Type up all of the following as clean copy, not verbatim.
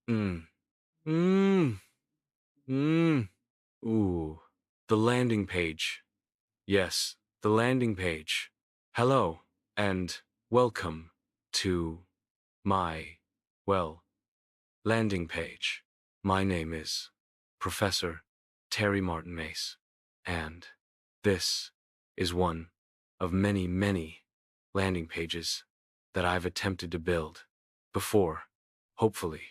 Mm. Mm. Mm. Ooh. The landing page. Yes, the landing page. Hello, and welcome to my, well, landing page. My name is Professor Terry Martin Mace, and this is one of many, many landing pages that I've attempted to build before. Hopefully,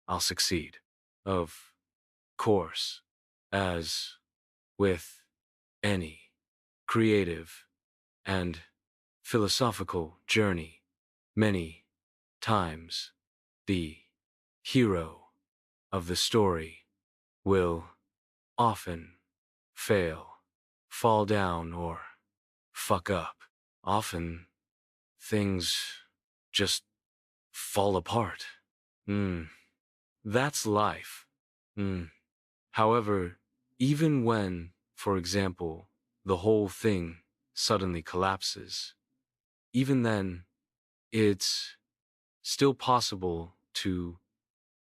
I'll succeed. Of course, as with any creative and philosophical journey, many times the hero of the story will often fail, fall down, or fuck up. Often things just fall apart. Hmm, that's life. Hmm. However, even when, for example, the whole thing suddenly collapses, even then, it's still possible to,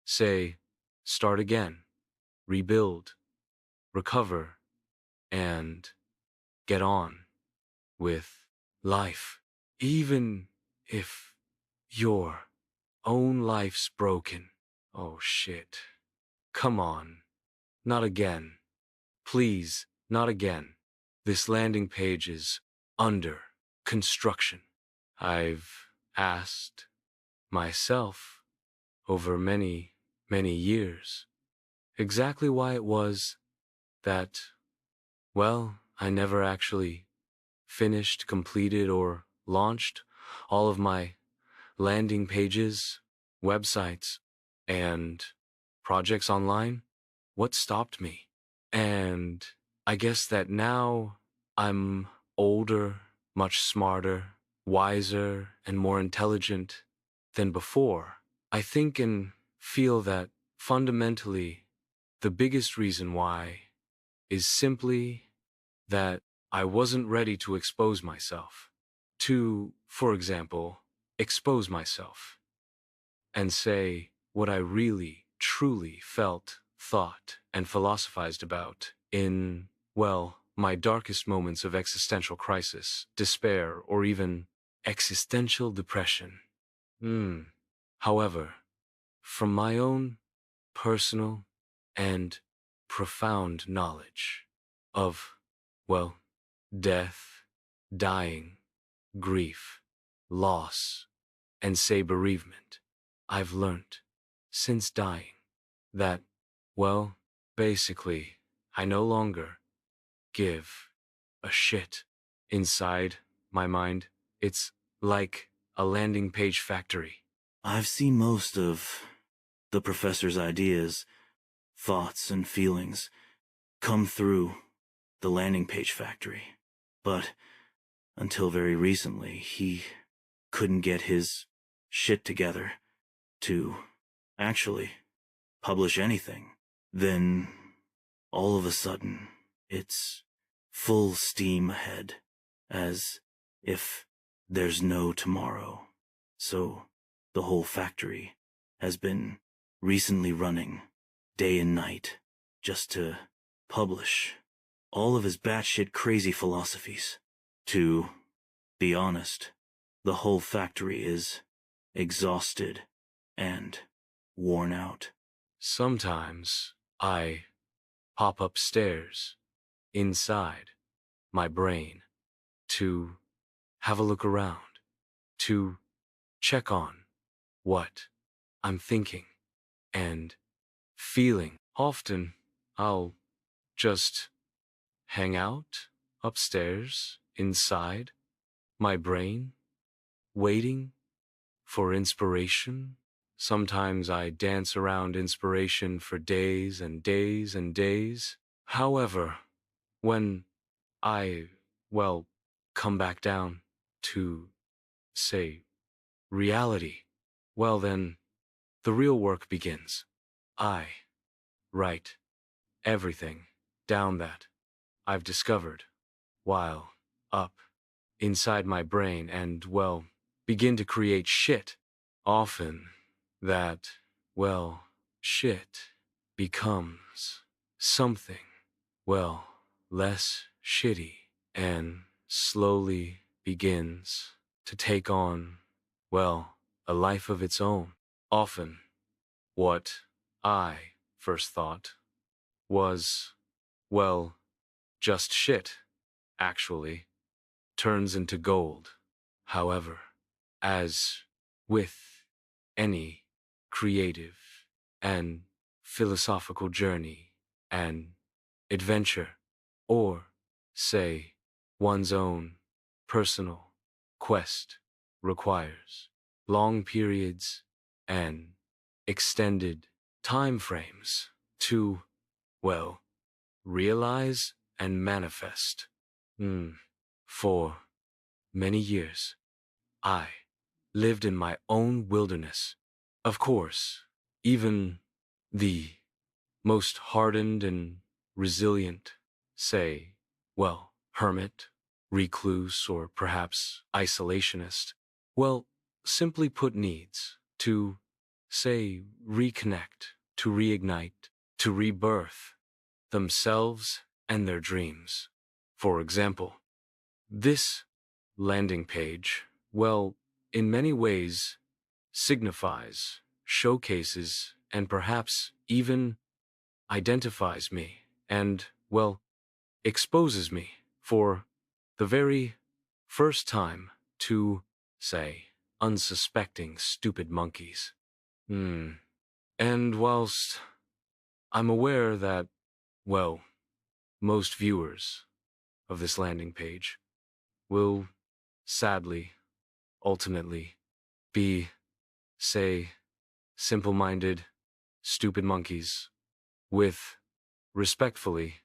say, start again, rebuild, recover, and get on with life. Even if your own life's broken. Oh shit. Come on. Not again. Please, not again. This landing page is under construction. I've asked myself over many, many years exactly why it was that, well, I never actually finished, completed, or launched all of my landing pages, websites, and projects online. What stopped me? And I guess that now I'm older, much smarter, wiser, and more intelligent than before. I think and feel that fundamentally the biggest reason why is simply that I wasn't ready to expose myself. To, for example, expose myself and say what I really, truly felt, thought, and philosophized about in, well, my darkest moments of existential crisis, despair, or even existential depression. However, from my own personal and profound knowledge of, well, death, dying, grief, loss, and say bereavement, I've learnt, since dying, that, well, basically, I no longer give a shit. Inside my mind, it's like a landing page factory. I've seen most of the professor's ideas, thoughts, and feelings come through the landing page factory. But until very recently, he couldn't get his shit together to actually publish anything. Then, all of a sudden, it's full steam ahead, as if there's no tomorrow. So, the whole factory has been recently running day and night just to publish all of his batshit crazy philosophies. To be honest, the whole factory is exhausted and worn out. Sometimes I pop upstairs inside my brain to have a look around, to check on what I'm thinking and feeling. Often I'll just hang out upstairs inside my brain, waiting for inspiration. Sometimes I dance around inspiration for days and days and days. However, when I, well, come back down to, say, reality, well then, the real work begins. I write everything down that I've discovered while up inside my brain and, well, begin to create shit. Often that, well, shit becomes something, well, less shitty and slowly begins to take on, well, a life of its own. Often, what I first thought was, well, just shit, actually, turns into gold. However, as with any creative and philosophical journey and adventure, or, say, one's own personal quest requires long periods and extended time frames to, well, realize and manifest. For many years, I lived in my own wilderness. Of course, even the most hardened and resilient, say, well, hermit, recluse, or perhaps isolationist, well, simply put, needs to, say, reconnect, to reignite, to rebirth themselves and their dreams. For example, this landing page, well, in many ways, signifies, showcases, and perhaps even identifies me and, well, exposes me for the very first time to, say, unsuspecting stupid monkeys. And whilst I'm aware that, well, most viewers of this landing page will sadly, ultimately, be, say, simple-minded, stupid monkeys with, respectfully,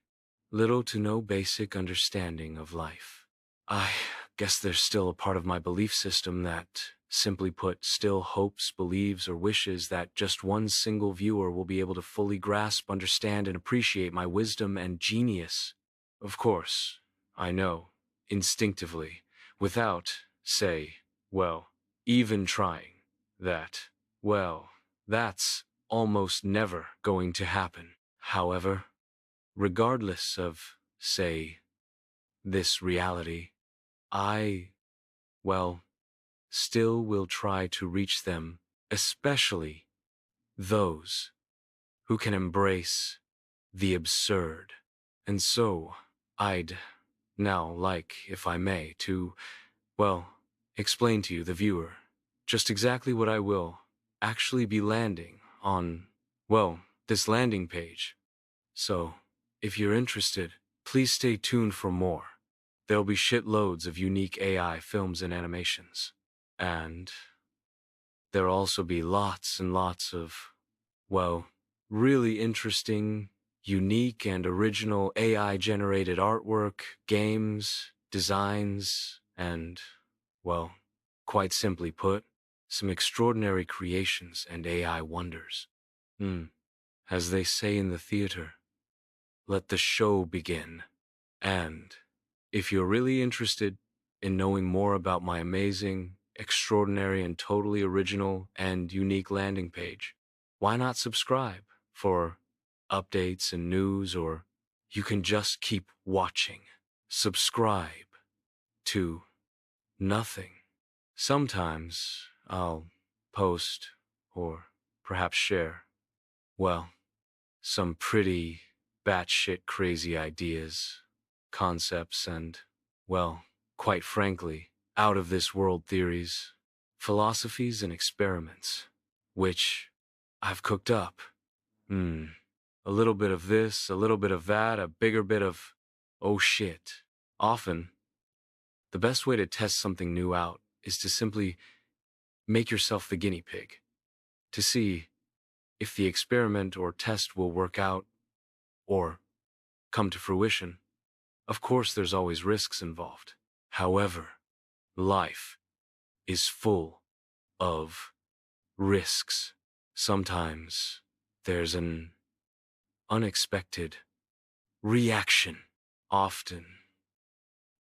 little to no basic understanding of life. I guess there's still a part of my belief system that, simply put, still hopes, believes, or wishes that just one single viewer will be able to fully grasp, understand, and appreciate my wisdom and genius. Of course, I know, instinctively, without, say, well, even trying, that, well, that's almost never going to happen. However, regardless of, say, this reality, I, well, still will try to reach them, especially those who can embrace the absurd. And so, I'd now like, if I may, to, well, explain to you, the viewer, just exactly what I will actually be landing on, well, this landing page. So, if you're interested, please stay tuned for more. There'll be shitloads of unique AI films and animations. And there'll also be lots and lots of, well, really interesting, unique, and original AI-generated artwork, games, designs, and, well, quite simply put, some extraordinary creations and AI wonders. As they say in the theater, let the show begin. And if you're really interested in knowing more about my amazing, extraordinary, and totally original and unique landing page, why not subscribe for updates and news, or you can just keep watching. Subscribe to nothing. Sometimes I'll post or perhaps share, well, some pretty batshit crazy ideas, concepts, and, well, quite frankly, out of this world theories, philosophies, and experiments, which I've cooked up. A little bit of this, a little bit of that, a bigger bit of, oh shit. Often, the best way to test something new out is to simply make yourself the guinea pig, to see if the experiment or test will work out or come to fruition. Of course, there's always risks involved. However, life is full of risks. Sometimes there's an unexpected reaction. Often,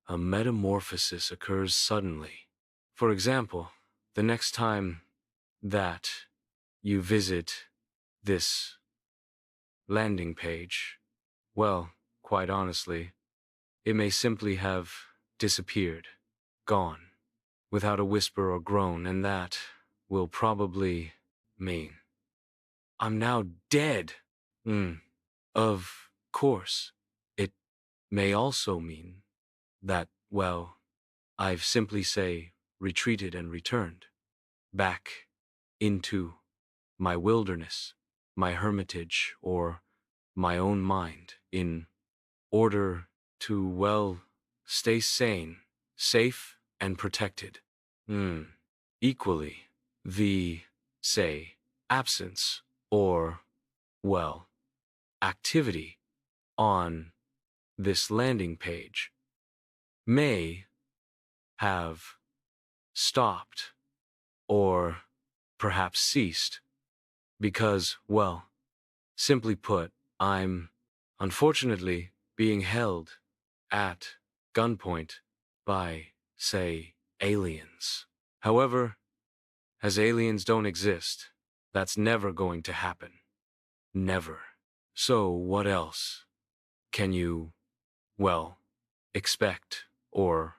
a metamorphosis occurs suddenly. For example, the next time that you visit this landing page, well, quite honestly, it may simply have disappeared, gone, without a whisper or groan, and that will probably mean I'm now dead. Of course, it may also mean that, well, I've simply say retreated and returned back into my wilderness, my hermitage, or my own mind in order to, well, stay sane, safe, and protected. Equally, the, say, absence or, well, activity on this landing page may have stopped or perhaps ceased because, well, simply put, I'm unfortunately being held at gunpoint by, say, aliens. However, as aliens don't exist, that's never going to happen. Never. So what else can you, well, expect or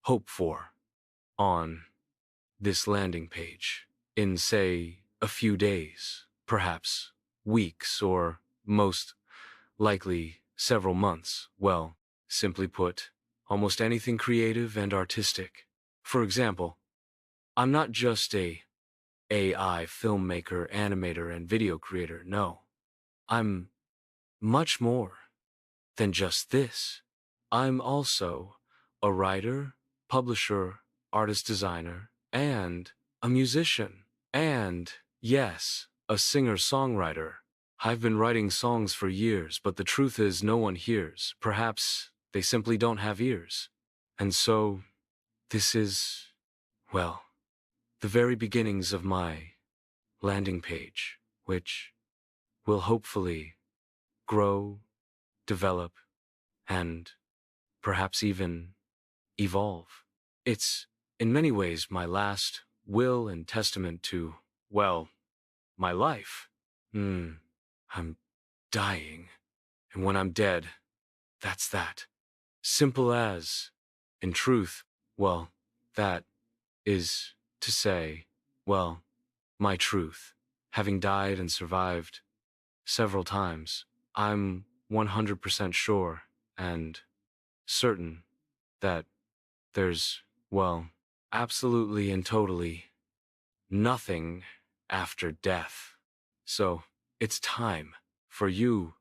hope for on this landing page in, say, a few days, perhaps weeks, or most likely several months? Well, simply put, almost anything creative and artistic. For example, I'm not just a AI filmmaker, animator, and video creator. No, I'm much more than just this. I'm also a writer, publisher, artist designer, and a musician. And, yes, a singer-songwriter. I've been writing songs for years, but the truth is no one hears. Perhaps they simply don't have ears. And so, this is, well, the very beginnings of my landing page, which will hopefully grow, develop, and perhaps even evolve. It's, in many ways, my last will and testament to, well, my life. I'm dying, and when I'm dead, that's that. Simple as, in truth, well, that is to say, well, my truth. Having died and survived several times, I'm 100% sure and certain that there's, well, absolutely and totally nothing after death. So, it's time for you,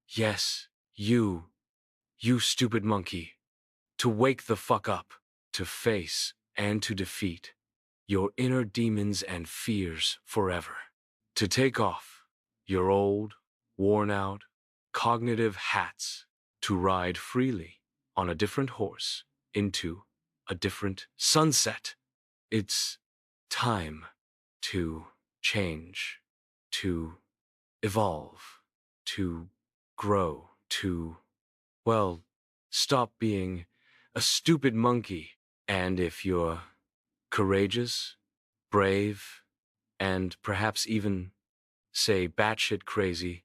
yes, you stupid monkey, to wake the fuck up, to face and to defeat your inner demons and fears forever. To take off your old, worn-out, cognitive hats, to ride freely on a different horse into a different sunset. It's time to change, to evolve, to grow, to, well, stop being a stupid monkey. And if you're courageous, brave, and perhaps even, say, batshit crazy,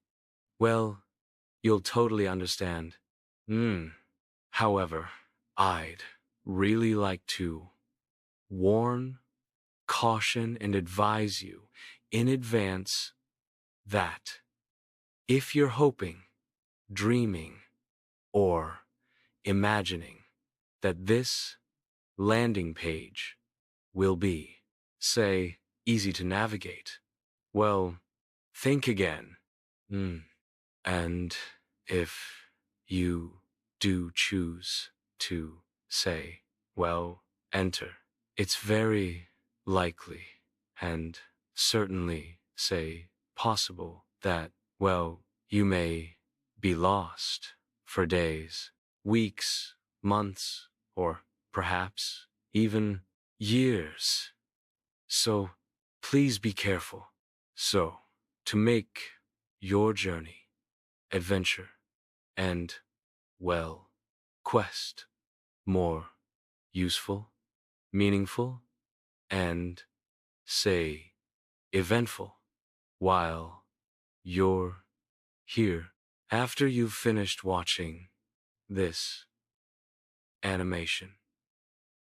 well, you'll totally understand. However, I'd really like to warn, caution, and advise you in advance that if you're hoping, dreaming, or imagining that this landing page will be, say, easy to navigate, well, think again. And if you do choose to, say, well, enter, it's very likely and certainly, say, possible that, well, you may be lost for days, weeks, months, or perhaps even years. So please be careful. So, to make your journey, adventure, and, well, quest more useful, meaningful, and, say, eventful, while you're here. After you've finished watching this animation,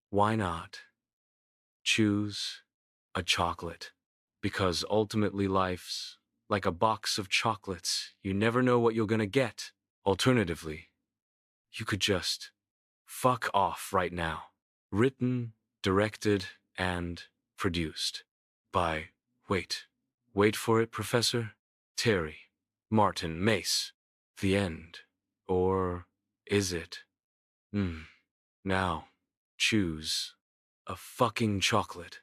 why not choose a chocolate? Because ultimately life's like a box of chocolates. You never know what you're gonna get. Alternatively, you could just fuck off right now. Written, directed, and produced by, wait for it, Professor, Terry Martin Mace. The end. Or is it? Now, choose a fucking chocolate.